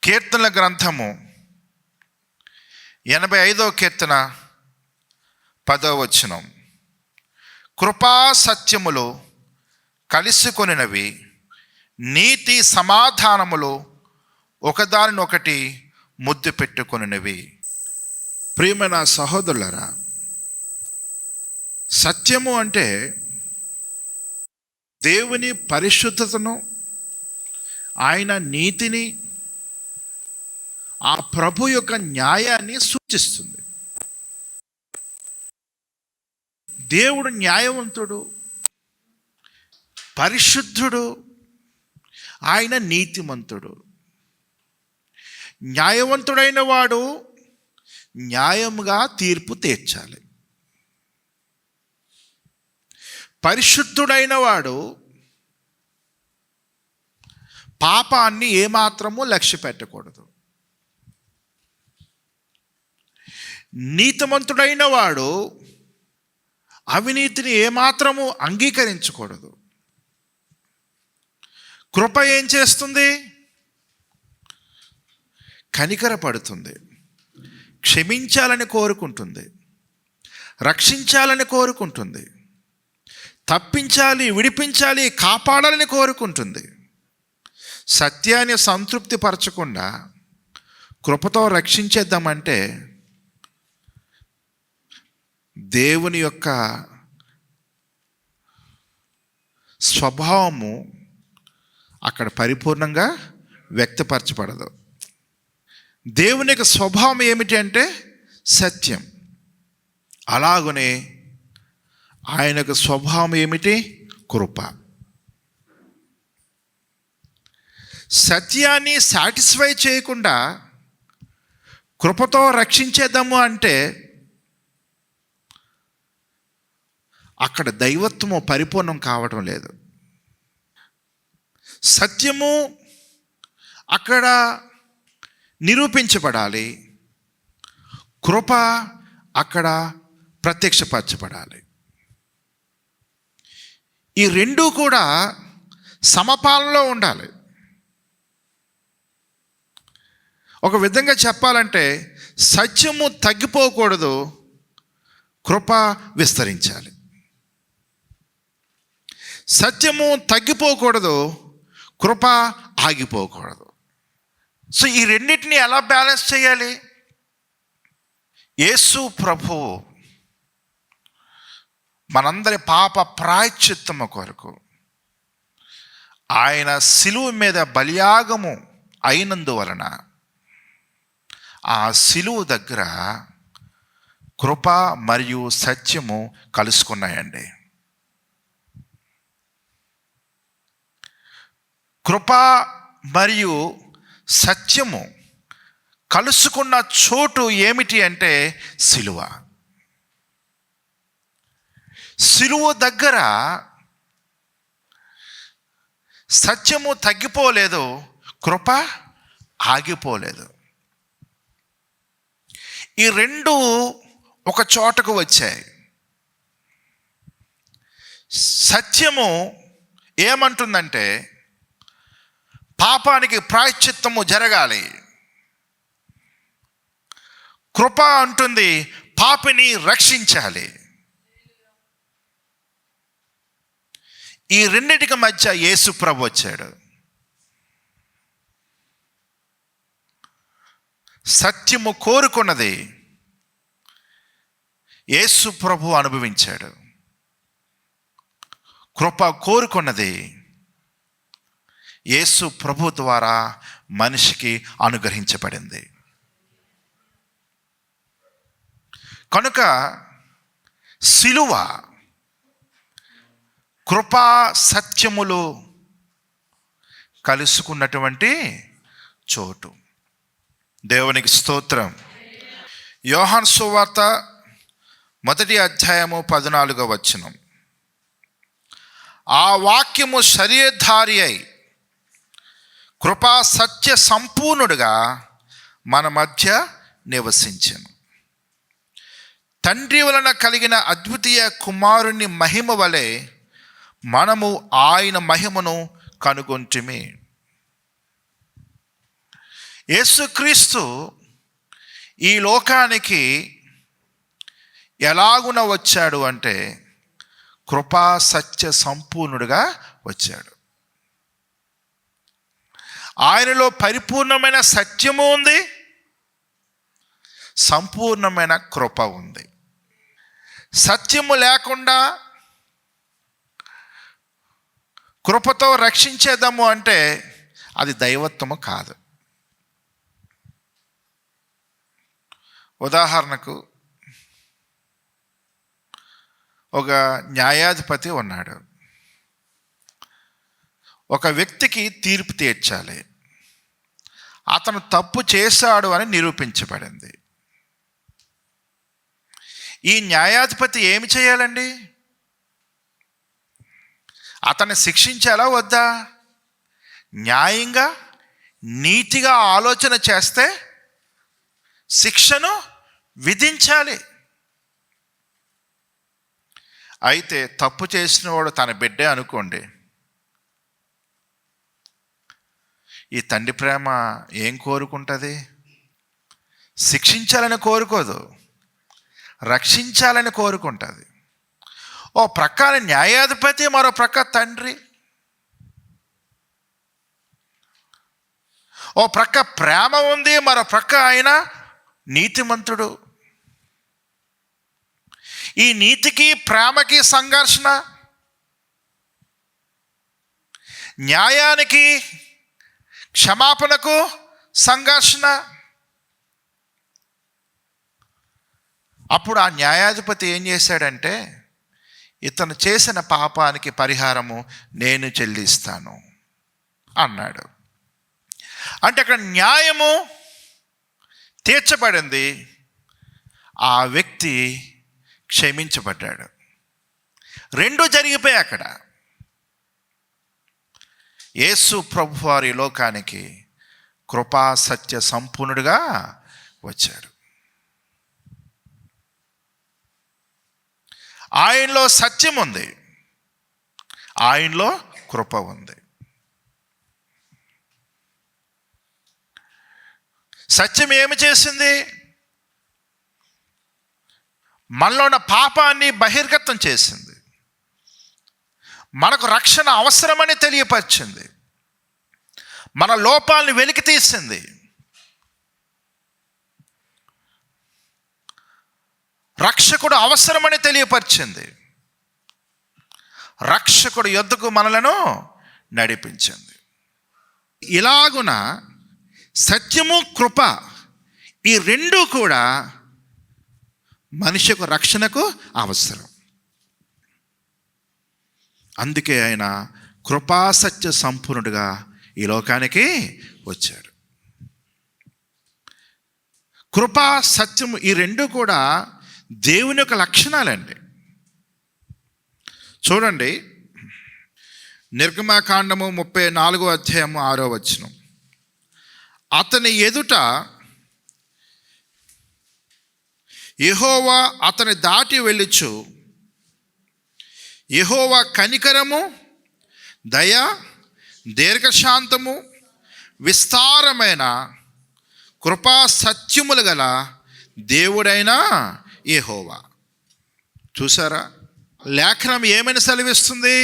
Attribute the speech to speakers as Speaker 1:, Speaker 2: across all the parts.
Speaker 1: కీర్తనల గ్రంథము 85వ కీర్తన 10వ వచనం. కృపా సత్యములు కలిసికొనినవి, నీతి సమాధానములు ఒకదానినొకటి ముద్దు పెట్టుకొనినవి. ప్రియమైన సహోదరులారా, సత్యము అంటే దేవుని పరిశుద్ధతను, ఆయన నీతిని, ఆ ప్రభు యొక్క న్యాయాన్ని సూచిస్తుంది. దేవుడు న్యాయవంతుడు, పరిశుద్ధుడు, ఆయన నీతిమంతుడు. న్యాయవంతుడైన వాడు న్యాయముగా తీర్పు తీర్చాలి. పరిశుద్ధుడైన వాడు పాపాన్ని ఏమాత్రము లక్ష్య పెట్టకూడదు. నీతిమంతుడైన వాడు అవినీతిని ఏమాత్రము అంగీకరించకూడదు. కృప ఏం చేస్తుంది? కనికరపడుతుంది, క్షమించాలని కోరుకుంటుంది, రక్షించాలని కోరుకుంటుంది, తప్పించాలి, విడిపించాలి, కాపాడాలని కోరుకుంటుంది. సత్యాన్ని సంతృప్తి పరచకుండా కృపతో రక్షించేద్దామంటే దేవుని యొక్క స్వభావము అక్కడ పరిపూర్ణంగా వ్యక్తపరచబడదు. దేవుని యొక్క స్వభావం ఏమిటి అంటే సత్యం. అలాగనే ఆయన యొక్క స్వభావం ఏమిటి? కృప. సత్యాన్ని సాటిస్ఫై చేయకుండా కృపతో రక్షించేద్దాము అంటే అక్కడ దైవత్వము పరిపూర్ణం కావటం లేదు. సత్యము అక్కడ నిరూపించబడాలి, కృప అక్కడ ప్రత్యక్షపరచబడాలి. ఈ రెండూ కూడా సమపాలనలో ఉండాలి. ఒక విధంగా చెప్పాలంటే సత్యము తగ్గిపోకూడదు, కృప విస్తరించాలి. సత్యము తగ్గిపోకూడదు, కృప ఆగిపోకూడదు. సో ఈ రెండింటిని ఎలా బ్యాలెన్స్ చేయాలి? యేసు ప్రభువు మనందరి పాప ప్రాయశ్చిత్తము కొరకు ఆయన శిలువ మీద బలియాగము అయినందువలన ఆ శిలువ దగ్గర కృప మరియు సత్యము కలుసుకున్నాయండి. కృప మరియు సత్యము కలుసుకున్న చోటు ఏమిటి అంటే శిలువ. శిలువ దగ్గర సత్యము తగ్గిపోలేదు, కృప ఆగిపోలేదు. ఈ రెండు ఒక చోటకు వచ్చాయి. సత్యము ఏమంటుందంటే పాపానికి ప్రాయశ్చిత్తము జరగాలి. కృప అంటుంది పాపిని రక్షించాలి. ఈ రెండింటికి మధ్య యేసు ప్రభు వచ్చాడు. సత్యము కోరుకున్నది యేసు ప్రభు అనుభవించాడు, కృప కోరుకున్నది యేసు ప్రభు ద్వారా మనిషికి అనుగ్రహించబడింది. కనుక శిలువ కృపా సత్యములు కలుసుకున్నటువంటి చోటు. దేవునికి స్తోత్రం. యోహాను సువార్త 1వ అధ్యాయము 14వ వచనం. ఆ వాక్యము శరీరధారి అయి కృపా సత్య సంపూర్ణుడుగా మన మధ్య నివసించెను. తండ్రి వలన కలిగిన అద్వితీయ కుమారుని మహిమ వలె మనము ఆయన మహిమను కనుగొంటిమి. యేసుక్రీస్తు ఈ లోకానికి ఎలాగున వచ్చాడు అంటే కృపా సత్య సంపూర్ణుడిగా వచ్చాడు. ఆయనలో పరిపూర్ణమైన సత్యము ఉంది, సంపూర్ణమైన కృప ఉంది. సత్యము లేకుండా కృపతో రక్షించేద్దాము అంటే అది దైవత్వము కాదు. ఉదాహరణకు ఒక న్యాయాధిపతి ఉన్నాడు. ఒక వ్యక్తికి తీర్పు తీర్చాలి. అతను తప్పు చేశాడు అని నిరూపించబడింది. ఈ న్యాయాధిపతి ఏమి చేయాలండి? అతన్ని శిక్షించాలా వద్దా? న్యాయంగా నీతిగా ఆలోచన చేస్తే శిక్షను విధించాలి. అయితే తప్పు చేసిన వాడు తన బిడ్డే అనుకోండి, ఈ తండ్రి ప్రేమ ఏం కోరుకుంటుంది? శిక్షించాలని కోరుకోదు, రక్షించాలని కోరుకుంటుంది. ఓ ప్రక్కన న్యాయాధిపతి, మరో ప్రక్క తండ్రి. ఓ ప్రక్క ప్రేమ ఉంది, మరో ప్రక్క ఆయన నీతిమంతుడు. ఈ నీతికి ప్రేమకి సంఘర్షణ, న్యాయానికి క్షమాపణకు సంఘర్షణ. అప్పుడు ఆ న్యాయాధిపతి ఏం చేశాడంటే, ఇతను చేసిన పాపానికి పరిహారము నేను చెల్లిస్తాను అన్నాడు. అంటే అక్కడ న్యాయము తీర్చబడింది, ఆ వ్యక్తి క్షమించబడ్డాడు. రెండు జరిగిపోయాయి అక్కడ. యేసు ప్రభువారి లోకానికి కృపా సత్య సంపూర్ణుడిగా వచ్చాడు. ఆయనలో సత్యం ఉంది, ఆయనలో కృప ఉంది. సత్యం ఏమి చేసింది? మనలో ఉన్న పాపాన్ని బహిర్గతం చేసింది, మనకు రక్షణ అవసరమని తెలియపరిచింది, మన లోపాలను వెలికి తీసింది. రక్షకుడు అవసరమని తెలియపరిచింది, రక్షకుడు యొద్దకు మనలను నడిపించింది. ఇలాగున సత్యము కృప ఈ రెండు కూడా మనిషికి రక్షణకు అవసరం. అందుకే ఆయన కృపా సత్య సంపూర్ణుడిగా ఈ లోకానికి వచ్చాడు. కృపా సత్యము ఈ రెండు కూడా దేవుని యొక్క లక్షణాలండి. చూడండి, నిర్గమకాండము 34వ అధ్యాయము 6వ వచనం. అతని ఎదుట యెహోవా అతని దాటి వెళ్ళుచు, యెహోవా కనికరము, దయ, దీర్ఘశాంతము, విస్తారమైన కృపా సత్యములు గల దేవుడైన యెహోవా. చూసారా, లేఖనం ఏమని సెలవిస్తుంది?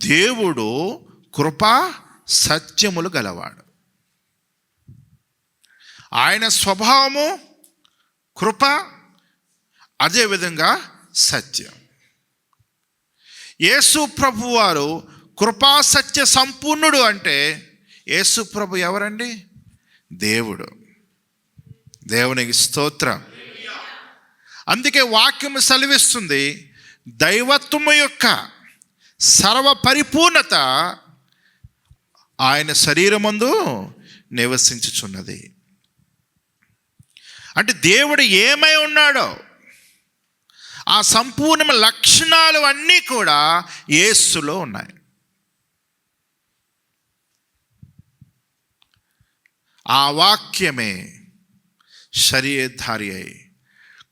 Speaker 1: దేవుడు కృపా సత్యములు గలవాడు. ఆయన స్వభావము కృప, అదేవిధంగా సత్యం. యేసు ప్రభు వారు కృపా సత్య సంపూర్ణుడు అంటే యేసు ప్రభు ఎవరండి? దేవుడు. దేవునికి స్తోత్రం. అందుకే వాక్యము సెలవిస్తుంది, దైవత్వము యొక్క సర్వ పరిపూర్ణత ఆయన శరీరమందు నివసించుచున్నది. అంటే దేవుడు ఏమై ఉన్నాడో ఆ సంపూర్ణ లక్షణాలు అన్నీ కూడా యేసులో ఉన్నాయి. ఆ వాక్యమే శరీరధారి అయి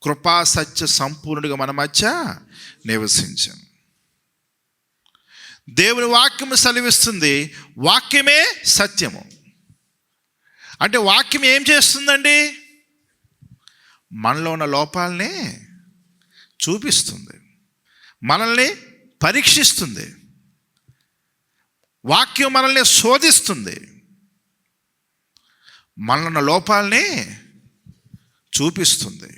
Speaker 1: కృపా సత్య సంపూర్ణుడిగా మన మధ్య నివసించాం. దేవుని వాక్యము సెలవిస్తుంది, వాక్యమే సత్యము. అంటే వాక్యం ఏం చేస్తుందండి? మనలో ఉన్న లోపాలని చూపిస్తుంది, మనల్ని పరీక్షిస్తుంది. వాక్యం మనల్ని శోధిస్తుంది, మనలో ఉన్న లోపాలని చూపిస్తుంది.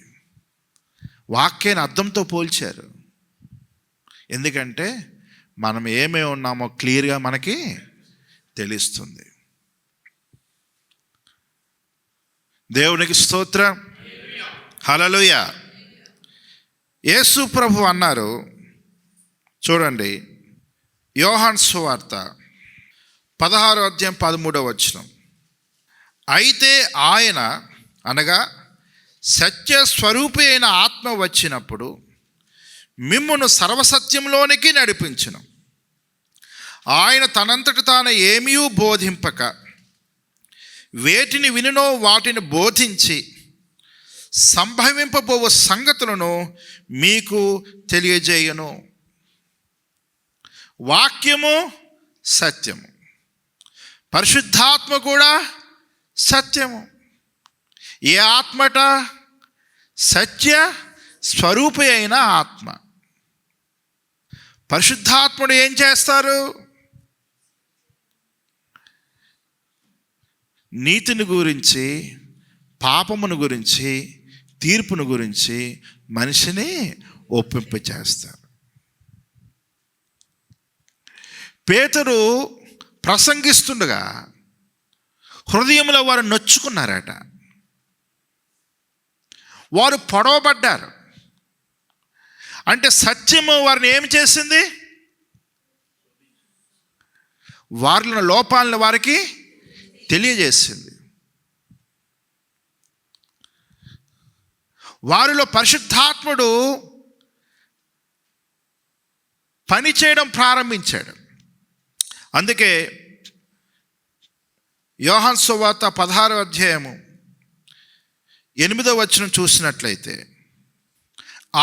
Speaker 1: వాక్యాన్ని అద్దంతో పోల్చారు. ఎందుకంటే మనం ఏమేమి ఉన్నామో క్లియర్గా మనకి తెలుస్తుంది. దేవునికి స్తోత్రం, హల్లెలూయా. యేసు ప్రభు అన్నారు, చూడండి, యోహాను సువార్త 16:13. అయితే ఆయన అనగా సత్య స్వరూపి అయిన ఆత్మ వచ్చినప్పుడు మిమ్మును సర్వసత్యంలోనికి నడిపించును. ఆయన తనంతట తాను ఏమీ బోధింపక వేటిని వినునో వాటిని బోధించి సంభవింపబోవు సంగతులను మీకు తెలియజేయను. వాక్యము సత్యము, పరిశుద్ధాత్మ కూడా సత్యము. ఏ ఆత్మట? సత్య స్వరూపి అయిన ఆత్మ. పరిశుద్ధాత్ముడు ఏం చేస్తారు? నీతిని గురించి, పాపమును గురించి, తీర్పును గురించి మనిషిని ఒప్పింప చేస్తారు. పేతురు ప్రసంగిస్తుండగా హృదయంలో వారు నొచ్చుకున్నారట, వారు పొడవబడ్డారు. అంటే సత్యము వారిని ఏమి చేసింది? వారిలో లోపాలను వారికి తెలియజేసింది. వారిలో పరిశుద్ధాత్ముడు పని చేయడం ప్రారంభించాడు. అందుకే యోహాను సువార్త 16:8 చూసినట్లయితే,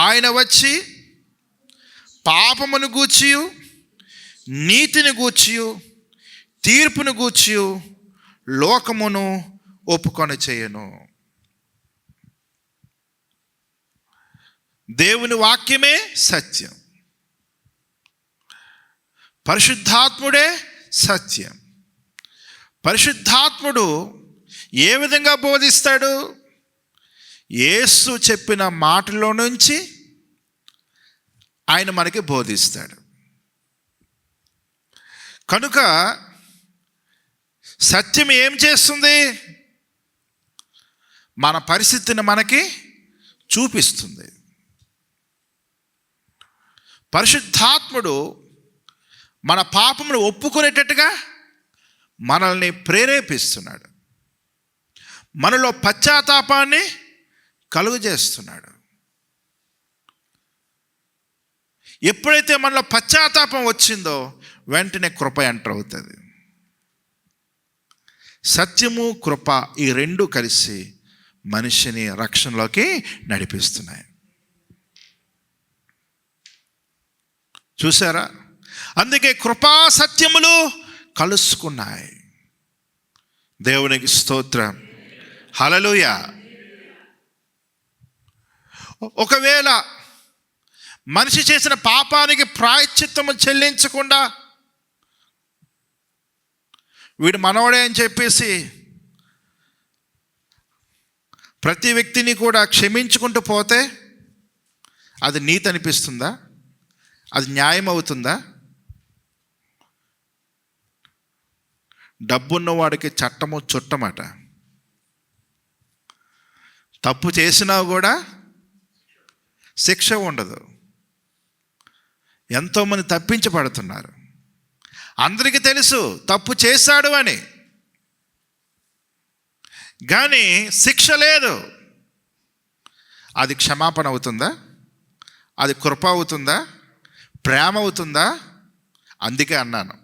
Speaker 1: ఆయన వచ్చి పాపమును గూర్చియు నీతిని గూర్చియు తీర్పును గూర్చియు లోకమును ఒప్పుకొని చేయను. దేవుని వాక్యమే సత్యం, పరిశుద్ధాత్ముడే సత్యం. పరిశుద్ధాత్ముడు ఏ విధంగా బోధిస్తాడు? యేసు చెప్పిన మాటలో నుంచి ఆయన మనకి బోధిస్తాడు. కనుక సత్యం ఏం చేస్తుంది? మన పరిస్థితిని మనకి చూపిస్తుంది. పరిశుద్ధాత్ముడు మన పాపమును ఒప్పుకునేటట్టుగా మనల్ని ప్రేరేపిస్తున్నాడు, మనలో పశ్చాత్తాపాన్ని కలుగజేస్తున్నాడు. ఎప్పుడైతే మనలో పశ్చాత్తాపం వచ్చిందో వెంటనే కృప ఎంటర్ అవుతుంది. సత్యము, కృప ఈ రెండు కలిసి మనిషిని రక్షణలోకి నడిపిస్తున్నాయి. చూసారా? అందుకే కృపా సత్యములు కలుసుకున్నాయి. దేవునికి స్తోత్రం, హల్లెలూయా. ఒకవేళ మనిషి చేసిన పాపానికి ప్రాయశ్చిత్తము చెల్లించకుండా వీడు మనవడే అని చెప్పేసి ప్రతి వ్యక్తిని కూడా క్షమించుకుంటూ పోతే అది నీతి అనిపిస్తుందా? అది న్యాయం అవుతుందా? డబ్బున్నవాడికి చట్టము చుట్టమట. తప్పు చేసినా కూడా శిక్ష ఉండదు. ఎంతోమంది తప్పించబడుతున్నారు. అందరికీ తెలుసు తప్పు చేశాడు అని, కానీ శిక్ష లేదు. అది క్షమాపణ అవుతుందా? అది కృప అవుతుందా? ప్రేమ అవుతుందా? అందుకే అన్నాను,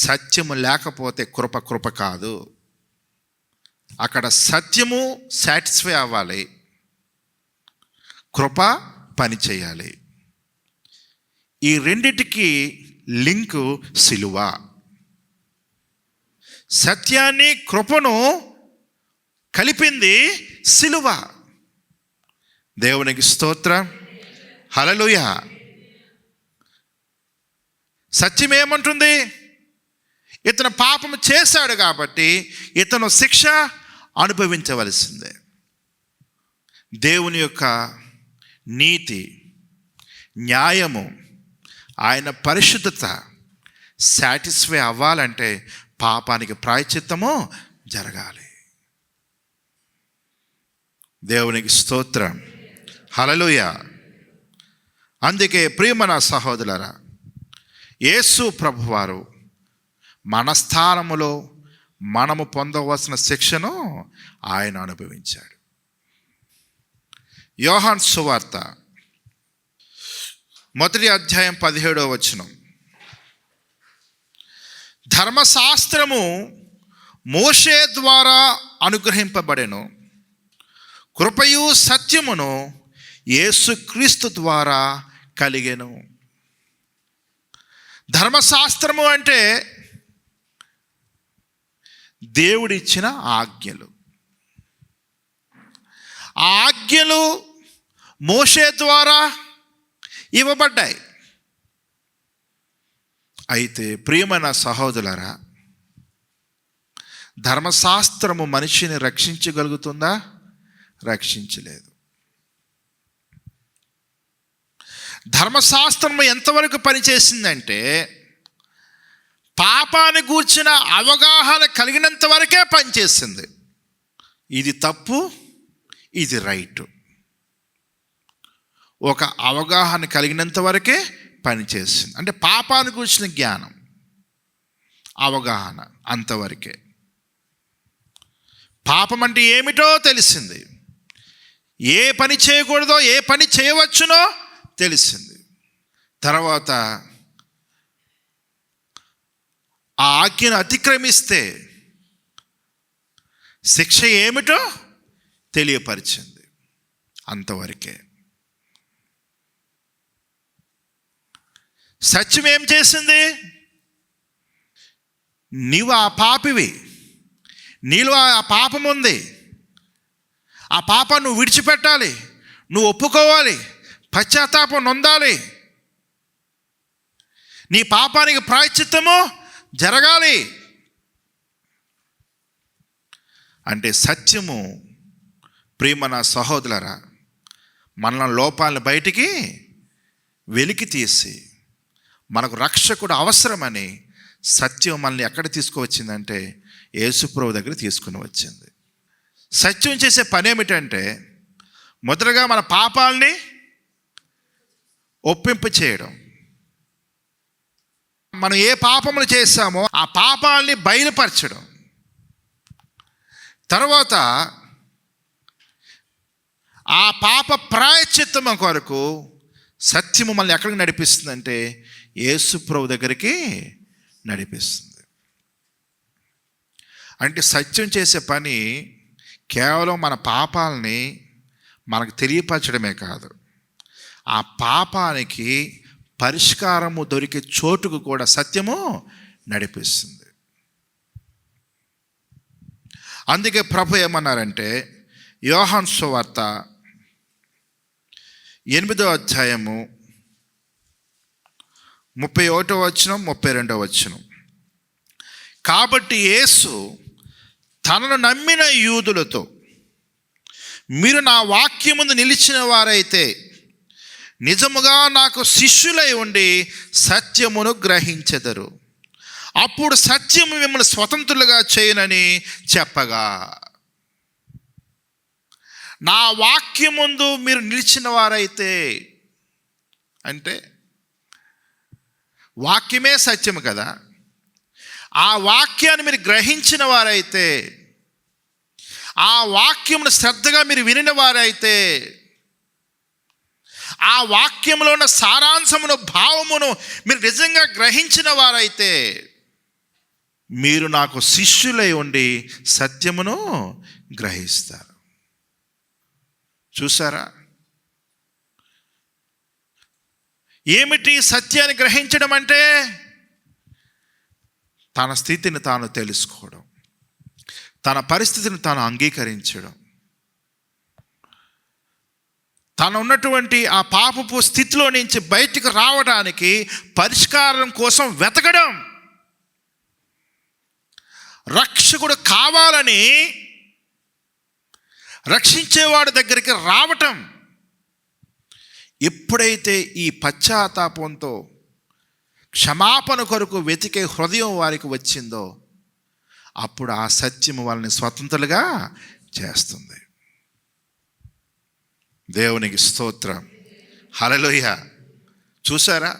Speaker 1: సత్యము లేకపోతే కృప కాదు. అక్కడ సత్యము సాటిస్ఫై అవ్వాలి, కృప పని చేయాలి. ఈ రెండిటికి లింకు సిలువ. సత్యాన్ని, కృపను కలిపింది సిలువ. దేవునికి స్తోత్రం, హల్లెలూయా. సత్యం ఏమంటుంది? ఇతను పాపం చేశాడు కాబట్టి ఇతను శిక్ష అనుభవించవలసిందే. దేవుని యొక్క నీతి, న్యాయము, ఆయన పరిశుద్ధత సాటిస్ఫై అవ్వాలంటే పాపానికి ప్రాయశ్చిత్తము జరగాలి. దేవునికి స్తోత్రం, హల్లెలూయా. అందుకే ప్రియమైన సహోదరులారా, యేసు ప్రభువారు మన స్థానములో మనము పొందవలసిన శిక్షను ఆయన అనుభవించాడు. యోహాను సువార్త 1:17 ధర్మశాస్త్రము మోషే ద్వారా అనుగ్రహింపబడెను, కృపయు సత్యమును యేసుక్రీస్తు ద్వారా కలిగెను. ధర్మశాస్త్రము అంటే దేవుడిచ్చిన ఆజ్ఞలు. ఆ ఆజ్ఞలు మోషే ద్వారా ఇవ్వబడ్డాయి. అయితే ప్రియమైన సహోదరులారా, ధర్మశాస్త్రము మనిషిని రక్షించగలుగుతుందా? రక్షించలేదు. ధర్మశాస్త్రము ఎంతవరకు పనిచేసిందంటే పాపాన్ని గూర్చిన అవగాహన కలిగినంత వరకే పనిచేసింది. ఇది తప్పు, ఇది రైటు, ఒక అవగాహన కలిగినంత వరకే పనిచేసింది. అంటే పాపాన్ని గూర్చిన జ్ఞానం, అవగాహన అంతవరకే. పాపం అంటే ఏమిటో తెలిసింది, ఏ పని చేయకూడదో ఏ పని చేయవచ్చునో తెలిసింది. తర్వాత ఆ ఆజ్ఞను అతిక్రమిస్తే శిక్ష ఏమిటో తెలియపరిచింది, అంతవరకే. సత్యం ఏం చేసింది? నీవు ఆ పాపివి, నీలో ఆ పాపం ఉంది, ఆ పాపాన్ని నువ్వు విడిచిపెట్టాలి, నువ్వు ఒప్పుకోవాలి, పశ్చాత్తాపం నొందాలి, నీ పాపానికి ప్రాయశ్చిత్తము జరగాలి. అంటే సత్యము ప్రియమైన సహోదరులారా మన లోపాలను బయటికి వెలికి తీసి మనకు రక్షకుడు అవసరమని సత్యం మనల్ని ఎక్కడ తీసుకువచ్చిందంటే యేసుప్రభు దగ్గర తీసుకుని వచ్చింది. సత్యం చేసే పని ఏమిటంటే మొదటగా మన పాపాలని ఒప్పింపు చేయడం. మనం ఏ పాపములు చేశామో ఆ పాపాలని బయలుపరచడం. తర్వాత ఆ పాప ప్రాయశ్చిత్తము కొరకు సత్యము మనల్ని ఎక్కడికి నడిపిస్తుందంటే యేసు ప్రభు దగ్గరికి నడిపిస్తుంది. అంటే సత్యం చేసే పని కేవలం మన పాపాలని మనకు తెలియపరచడమే కాదు, ఆ పాపానికి పరిష్కారము దొరికే చోటుకు కూడా సత్యము నడిపిస్తుంది. అందుకే ప్రభు ఏమన్నారంటే యోహాను సువార్త 8:31-32 కాబట్టి యేసు తనను నమ్మిన యూదులతో, మీరు నా వాక్యముందు నిలిచిన వారైతే నిజముగా నాకు శిష్యులై ఉండి సత్యమును గ్రహించెదరు, అప్పుడు సత్యము మిమ్మల్ని స్వతంత్రులుగా చేయనని చెప్పగా, నా వాక్యం ముందు మీరు నిలిచిన వారైతే అంటే వాక్యమే సత్యము కదా, ఆ వాక్యాన్ని మీరు గ్రహించిన వారైతే, ఆ వాక్యమును శ్రద్ధగా మీరు వినిన వారైతే, ఆ వాక్యంలో ఉన్న సారాంశమును భావమును మీరు నిజంగా గ్రహించిన వారైతే మీరు నాకు శిష్యులై ఉండి సత్యమును గ్రహిస్తారు. చూసారా? ఏమిటి సత్యాన్ని గ్రహించడం అంటే? తన స్థితిని తాను తెలుసుకోవడం, తన పరిస్థితిని తాను అంగీకరించడం, తను ఉన్నటువంటి ఆ పాపపు స్థితిలో నుంచి బయటికి రావడానికి పరిష్కారం కోసం వెతకడం, రక్షకుడు కావాలని రక్షించేవాడి దగ్గరికి రావటం. ఎప్పుడైతే ఈ పశ్చాత్తాపంతో క్షమాపణ కొరకు వెతికే హృదయం వారికి వచ్చిందో అప్పుడు ఆ సత్యము వాళ్ళని స్వతంత్రులుగా చేస్తుంది. దేవునికి స్తోత్రం, హల్లెలూయా. చూసారా?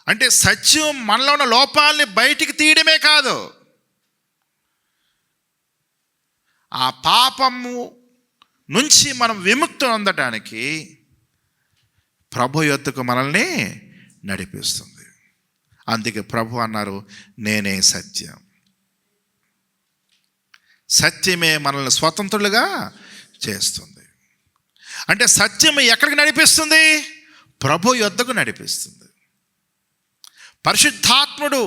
Speaker 1: అంటే సత్యం మనలో ఉన్న లోపాలని బయటికి తీయడమే కాదు, ఆ పాపము నుంచి మనం విముక్తి పొందడానికి ప్రభు యొద్దకు మనల్ని నడిపిస్తుంది. అందుకే ప్రభు అన్నారు, నేనే సత్యం. సత్యమే మనల్ని స్వతంత్రులుగా చేస్తుంది. అంటే సత్యం ఎక్కడికి నడిపిస్తుంది? ప్రభు యొద్దకు నడిపిస్తుంది. పరిశుద్ధాత్ముడు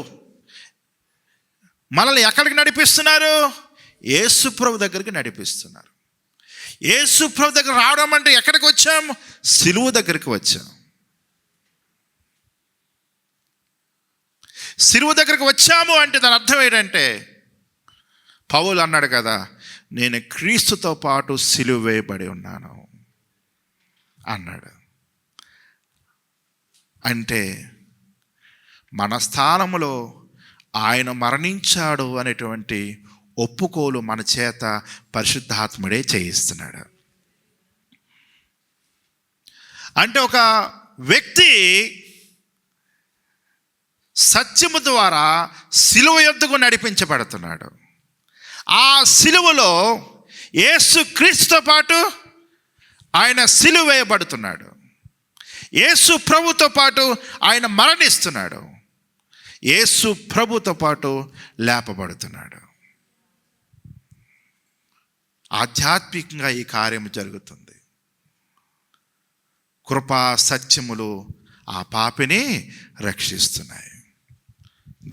Speaker 1: మనల్ని ఎక్కడికి నడిపిస్తున్నారు? యేసు ప్రభు దగ్గరికి నడిపిస్తున్నారు. యేసు ప్రభు దగ్గర రావడం అంటే ఎక్కడికి వచ్చాం? సిలువ దగ్గరికి వచ్చాం. సిలువ దగ్గరికి వచ్చాము అంటే దాని అర్థం ఏంటంటే, పౌలు అన్నాడు కదా, నేను క్రీస్తుతో పాటు సిలువ వేయబడి ఉన్నాను అన్నాడు. అంటే మన స్థానములో ఆయన మరణించాడు అనేటువంటి ఒప్పుకోలు మన చేత పరిశుద్ధాత్ముడే చేయిస్తున్నాడు. అంటే ఒక వ్యక్తి సత్యము ద్వారా సిలువ యొద్దకు నడిపించబడుతున్నాడు. ఆ సిలువలో యేసు క్రీస్తుతో పాటు ఆయన సిలువ వేయబడుతున్నాడు. యేసు ప్రభుతో పాటు ఆయన మరణిస్తున్నాడు. యేసు ప్రభుతో పాటు లేపబడుతున్నాడు. ఆధ్యాత్మికంగా ఈ కార్యం జరుగుతుంది. కృపా సత్యములు ఆ పాపిని రక్షిస్తున్నాయి.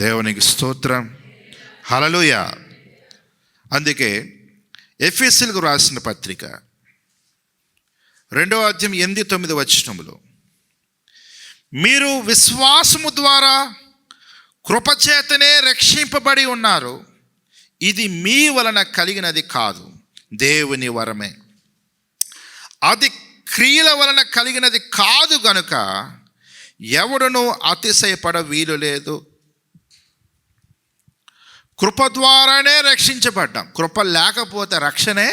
Speaker 1: దేవునికి స్తోత్రం, హల్లెలూయా. అందుకే ఎఫెసీయులకు రాసిన పత్రిక 2వ అధ్యాయం 8-9 వచనములో, మీరు విశ్వాసము ద్వారా కృపచేతనే రక్షింపబడి ఉన్నారు, ఇది మీ వలన కలిగినది కాదు, దేవుని వరమే, అది క్రియల వలన కలిగినది కాదు గనుక ఎవడునూ అతిశయపడ వీలు లేదు. కృప ద్వారానే రక్షించబడ్డాం. కృప లేకపోతే రక్షణే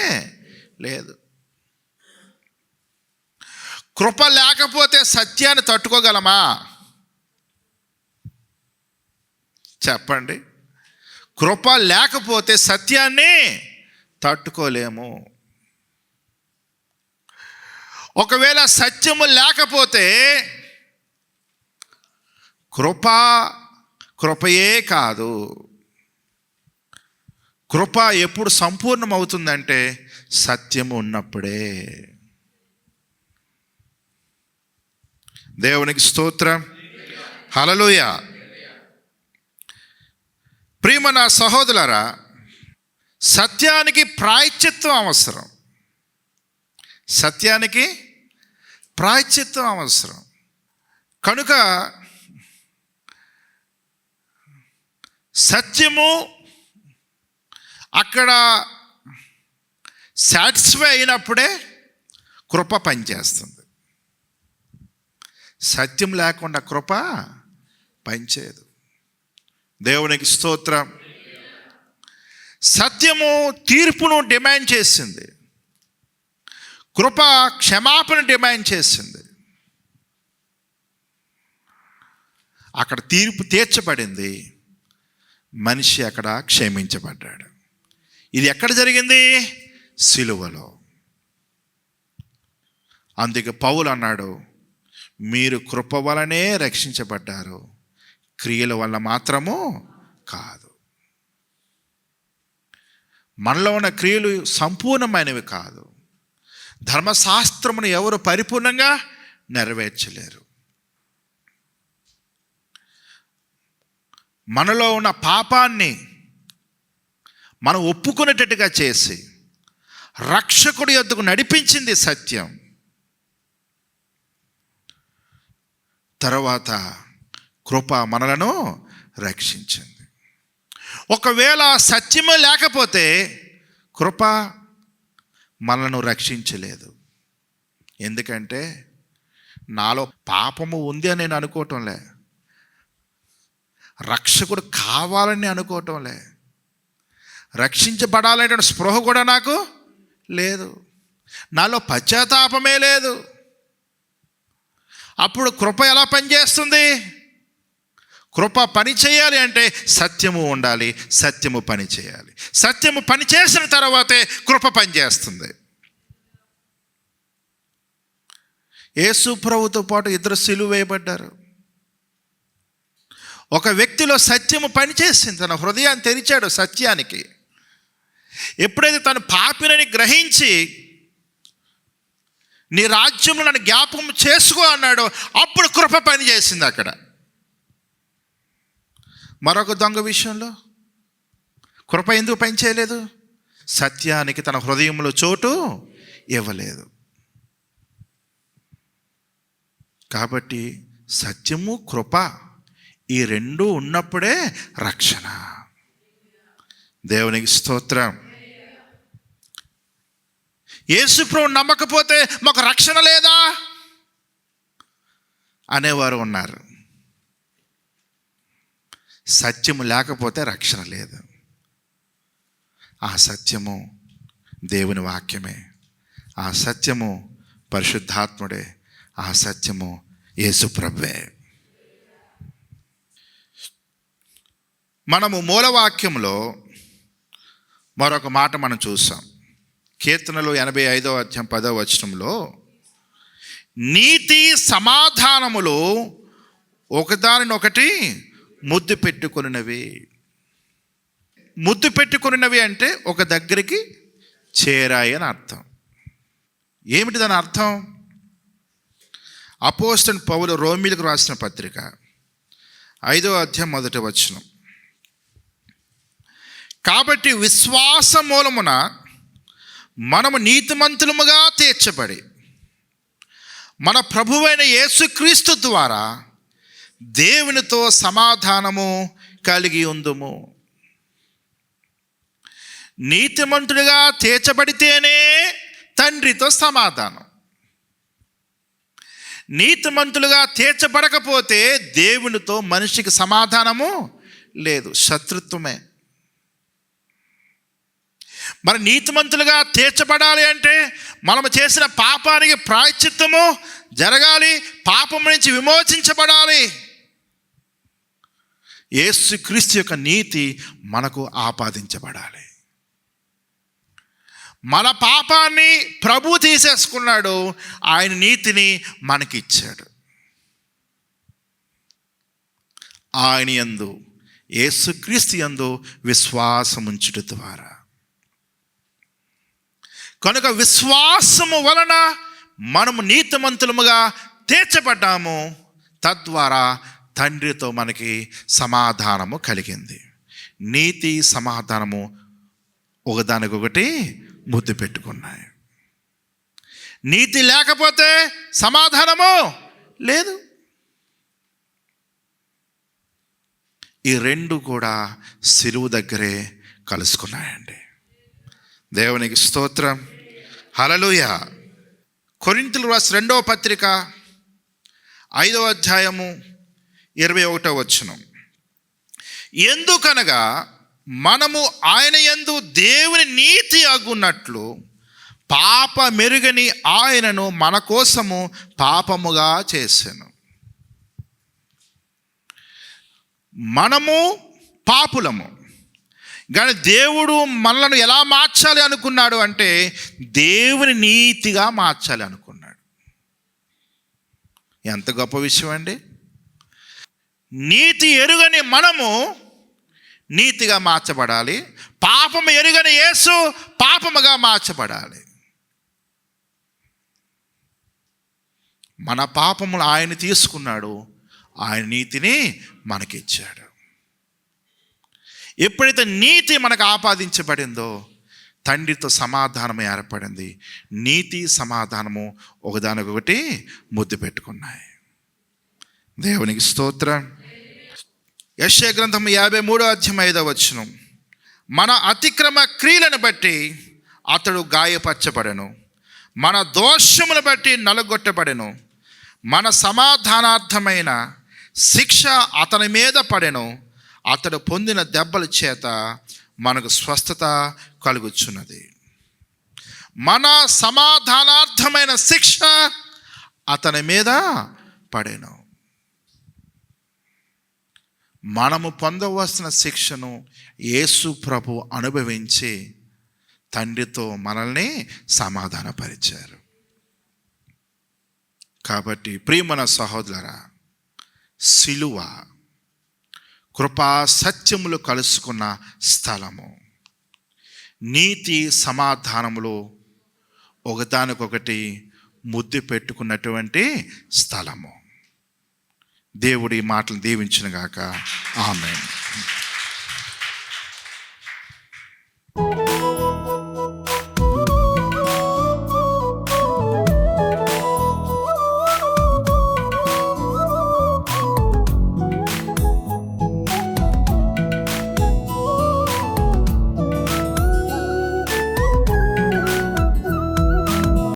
Speaker 1: లేదు. కృప లేకపోతే సత్యాన్ని తట్టుకోగలమా? చెప్పండి. కృప లేకపోతే సత్యాన్ని తట్టుకోలేము. ఒకవేళ సత్యము లేకపోతే కృపయే కాదు. కృప ఎప్పుడు సంపూర్ణమవుతుందంటే సత్యము ఉన్నప్పుడే. దేవునికి స్తోత్రం, హల్లెలూయా. ప్రియమైన సహోదరులారా, సత్యానికి ప్రాయశ్చిత్తం అవసరం. సత్యానికి ప్రాయశ్చిత్తం అవసరం. కనుక సత్యము అక్కడ సాటిస్ఫై అయినప్పుడే కృప పనిచేస్తుంది. సత్యం లేకుండా కృప పనిచేయదు. దేవునికి స్తోత్రం. సత్యము తీర్పును డిమాండ్ చేసింది, కృప క్షమాపణ డిమాండ్ చేసింది. అక్కడ తీర్పు తీర్చబడింది, మనిషి అక్కడ క్షమించబడ్డాడు. ఇది ఎక్కడ జరిగింది? సిలువలో. అందుకే పౌలు అన్నాడు, మీరు కృప వలనే రక్షించబడ్డారు, క్రియల వల్ల మాత్రము కాదు. మనలో ఉన్న క్రియలు సంపూర్ణమైనవి కాదు. ధర్మశాస్త్రమును ఎవరు పరిపూర్ణంగా నెరవేర్చలేరు. మనలో ఉన్న పాపాన్ని మనం ఒప్పుకునేటట్టుగా చేసి రక్షకుడి యొద్దకు నడిపించింది సత్యం. తర్వాత కృప మనలను రక్షించింది. ఒకవేళ సత్యమే లేకపోతే కృప మనలను రక్షించలేదు. ఎందుకంటే నాలో పాపము ఉంది అని నేను అనుకోవటంలే, రక్షకుడు కావాలని అనుకోవటంలే, రక్షించబడాలనే స్పృహ కూడా నాకు లేదు, నాలో పశ్చాత్తాపమే లేదు. అప్పుడు కృప ఎలా పనిచేస్తుంది? కృప పని చేయాలి అంటే సత్యము ఉండాలి, సత్యము పని చేయాలి. సత్యము పని చేసిన తర్వాతే కృప పనిచేస్తుంది. యేసు ప్రభుతో పాటు ఇద్దరు సిలువ వేయబడ్డారు. ఒక వ్యక్తిలో సత్యము పనిచేసింది, తన హృదయాన్ని తెరిచాడు సత్యానికి. ఎప్పుడైతే తను పాపినని గ్రహించి నీ రాజ్యంలో నన్ను జ్ఞాపకం చేసుకో అన్నాడో అప్పుడు కృప పనిచేసింది అక్కడ. మరొక దొంగ విషయంలో కృప ఎందుకు పనిచేయలేదు? సత్యానికి తన హృదయంలో చోటు ఇవ్వలేదు. కాబట్టి సత్యము కృప ఈ రెండు ఉన్నప్పుడే రక్షణ. దేవునికి స్తోత్రం. యేసు ప్రభువును నమ్మకపోతే మాకు రక్షణ లేదా అనేవారు ఉన్నారు. సత్యము లేకపోతే రక్షణ లేదు. ఆ సత్యము దేవుని వాక్యమే, ఆ సత్యము పరిశుద్ధాత్ముడే, ఆ సత్యము యేసు ప్రభువే. మనము మూలవాక్యంలో మరొక మాట మనం చూసాం. కీర్తనలు 85వ అధ్యాయం 10వ వచనంలో నీతి సమాధానములు ఒకదానినొకటి ముద్దు పెట్టుకొనినవి. ముద్దు పెట్టుకొనినవి అంటే ఒక దగ్గరికి చేరాయి అని అర్థం. ఏమిటి దాని అర్థం? అపోస్తలుడైన పౌలు రోమీయులకు రాసిన పత్రిక 5వ అధ్యాయం 1వ వచనం. కాబట్టి విశ్వాస మూలమున మనము నీతిమంతులముగా తీర్చబడి మన ప్రభువైన యేసుక్రీస్తు ద్వారా దేవునితో సమాధానము కలిగి ఉందుము. నీతిమంతుడిగా తీర్చబడితేనే తండ్రితో సమాధానం. నీతిమంతులుగా తీర్చబడకపోతే దేవునితో మనిషికి సమాధానము లేదు, శత్రుత్వమే. మరి నీతిమంతులుగా తీర్చబడాలి అంటే మనము చేసిన పాపానికి ప్రాయశ్చిత్తము జరగాలి, పాపం నుంచి విమోచించబడాలి. యేసుక్రీస్తు యొక్క నీతి మనకు ఆపాదించబడాలి. మన పాపాన్ని ప్రభు తీసేసుకున్నాడు, ఆయన నీతిని మనకిచ్చాడు. ఆయన యందు, యేసుక్రీస్తు యందు విశ్వాసముంచుట ద్వారా. కనుక విశ్వాసము వలన మనము నీతిమంతులముగా తీర్చబడ్డాము. తద్వారా తండ్రితో మనకి సమాధానము కలిగింది. నీతి సమాధానము ఒకదానికొకటి ముద్దు పెట్టుకున్నాయి. నీతి లేకపోతే సమాధానము లేదు. ఈ రెండు కూడా సిలువ దగ్గరే కలుసుకున్నాయండి. దేవునికి స్తోత్రం, హల్లెలూయా. కొరింథీయులకు రాసిన 2వ పత్రిక 5వ అధ్యాయము 21వ వచనం. ఎందుకనగా మనము ఆయన యందు దేవుని నీతి అగున్నట్లు పాప మెరుగని ఆయనను మన కోసము పాపముగా చేసెను. మనము పాపులము, కానీ దేవుడు మనలను ఎలా మార్చాలి అనుకున్నాడు అంటే దేవుని నీతిగా మార్చాలి అనుకున్నాడు. ఎంత గొప్ప విషయం అండి. నీతి ఎరుగని మనము నీతిగా మార్చబడాలి, పాపము ఎరుగని యేసు పాపముగా మార్చబడాలి. మన పాపములు ఆయన తీసుకున్నాడు, ఆయన నీతిని మనకిచ్చాడు. ఎప్పుడైతే నీతి మనకు ఆపాదించబడిందో తండ్రితో సమాధానం ఏర్పడింది. నీతి సమాధానము ఒకదానికొకటి ముద్దు పెట్టుకున్నాయి. దేవునికి స్తోత్రం. యెషయా గ్రంథం 53:5 మన అతిక్రమ క్రియలను బట్టి అతడు గాయపరచబడెను, మన దోషమును బట్టి నలుగొట్టబడెను, మన సమాధానార్థమైన శిక్ష అతని మీద పడెను, అతడు పొందిన దెబ్బల చేత మనకు స్వస్థత కలుగుచున్నది. మన సమాధానార్థమైన శిక్ష అతని మీద పడెను. మనము పొందవలసిన శిక్షను యేసు ప్రభు అనుభవించి తండ్రితో మనల్ని సమాధానపరిచారు. కాబట్టి ప్రియమైన సహోదరులారా, సిలువ కృపా సత్యములు కలుసుకున్న స్థలము, నీతి సమాధానములు ఒకదానికొకటి ముద్దు పెట్టుకున్నటువంటి స్థలము. దేవుడి మాటలు దీవించును గాక. ఆమేన్.